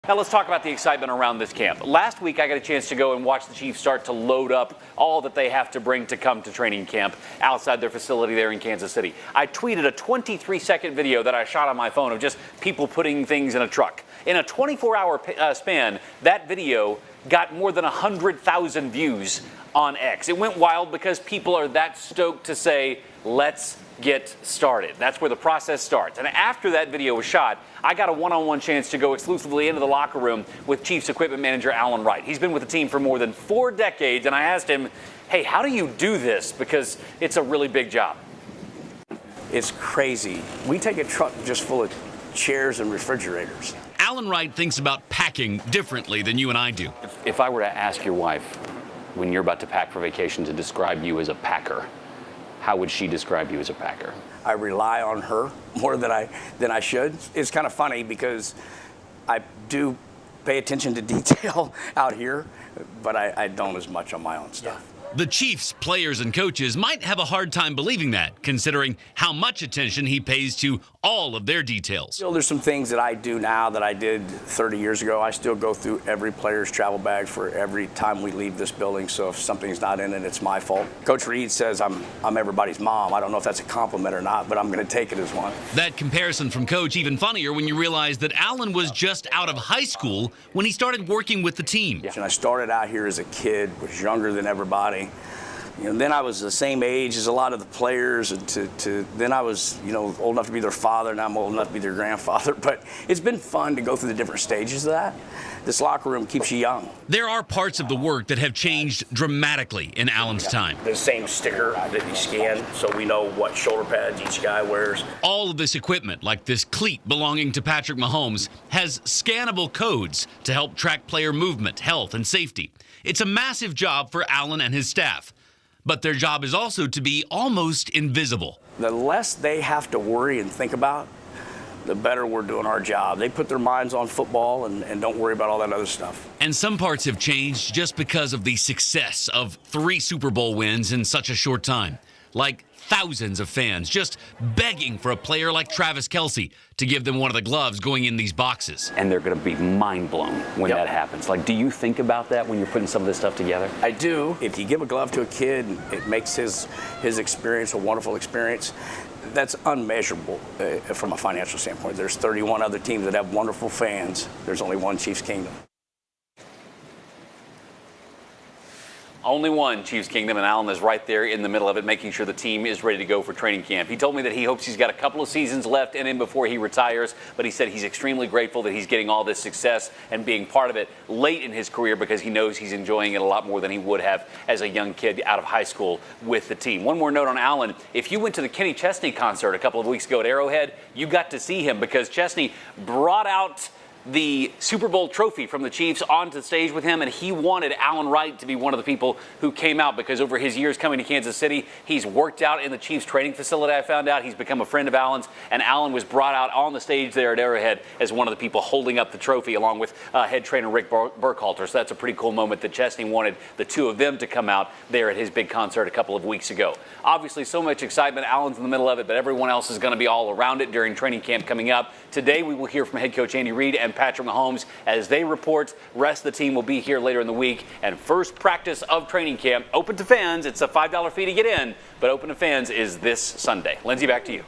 Now let's talk about the excitement around this camp. Last week I got a chance to go and watch the Chiefs start to load up all that they have to bring to come to training camp outside their facility there in Kansas City. I tweeted a 23-second video that I shot on my phone of just people putting things in a truck. In a 24-hour span, that video got more than 100,000 views on X. It went wild because people are that stoked to say, let's get started. That's where the process starts. And after that video was shot, I got a one-on-one chance to go exclusively into the locker room with Chiefs equipment manager Alan Wright. He's been with the team for more than 4 decades, and I asked him, hey, how do you do this? Because it's a really big job. It's crazy. We take a truck just full of chairs and refrigerators. Alan Wright thinks about packing differently than you and I do. If I were to ask your wife, when you're about to pack for vacation, to describe you as a packer, how would she describe you as a packer? I rely on her more than I should. It's kind of funny because I do pay attention to detail out here, but I don't as much on my own stuff. The Chiefs players and coaches might have a hard time believing that, considering how much attention he pays to all of their details. Still, there's some things that I do now that I did 30 years ago. I still go through every player's travel bag for every time we leave this building, so if something's not in it, it's my fault. Coach Reed says I'm everybody's mom. I don't know if that's a compliment or not, but I'm going to take it as one. That comparison from Coach even funnier when you realize that Alan was just out of high school when he started working with the team. And I started out here as a kid, was younger than everybody. Then I was the same age as a lot of the players, and then I was, old enough to be their father. Now I'm old enough to be their grandfather. But it's been fun to go through the different stages of that. This locker room keeps you young. There are parts of the work that have changed dramatically in Alan's time. The same sticker that you scan, so we know what shoulder pads each guy wears. All of this equipment, like this cleat belonging to Patrick Mahomes, has scannable codes to help track player movement, health, and safety. It's a massive job for Alan and his staff. But their job is also to be almost invisible. The less they have to worry and think about, the better we're doing our job. They put their minds on football and don't worry about all that other stuff. And some parts have changed just because of the success of 3 Super Bowl wins in such a short time. Like thousands of fans just begging for a player like Travis Kelce to give them one of the gloves going in these boxes. And they're going to be mind blown when that happens. Like, do you think about that when you're putting some of this stuff together? I do. If you give a glove to a kid, it makes his experience a wonderful experience. That's unmeasurable from a financial standpoint. There's 31 other teams that have wonderful fans. There's only one Chiefs Kingdom. Only one Chiefs Kingdom, and Alan is right there in the middle of it, making sure the team is ready to go for training camp. He told me that he hopes he's got a couple of seasons left in him before he retires, but he said he's extremely grateful that he's getting all this success and being part of it late in his career because he knows he's enjoying it a lot more than he would have as a young kid out of high school with the team. One more note on Alan. If you went to the Kenny Chesney concert a couple of weeks ago at Arrowhead, you got to see him because Chesney brought out the Super Bowl trophy from the Chiefs onto the stage with him, and he wanted Alan Wright to be one of the people who came out because over his years coming to Kansas City, he's worked out in the Chiefs training facility. I found out he's become a friend of Alan's, and Alan was brought out on the stage there at Arrowhead as one of the people holding up the trophy along with head trainer Rick Burkhalter. So that's a pretty cool moment that Chesney wanted the two of them to come out there at his big concert a couple of weeks ago. Obviously, so much excitement. Alan's in the middle of it, but everyone else is going to be all around it during training camp coming up. Today, we will hear from head coach Andy Reid and Patrick Mahomes as they report. Rest of the team will be here later in the week. And first practice of training camp, open to fans. It's a $5 fee to get in, but open to fans is this Sunday. Lindsay, back to you.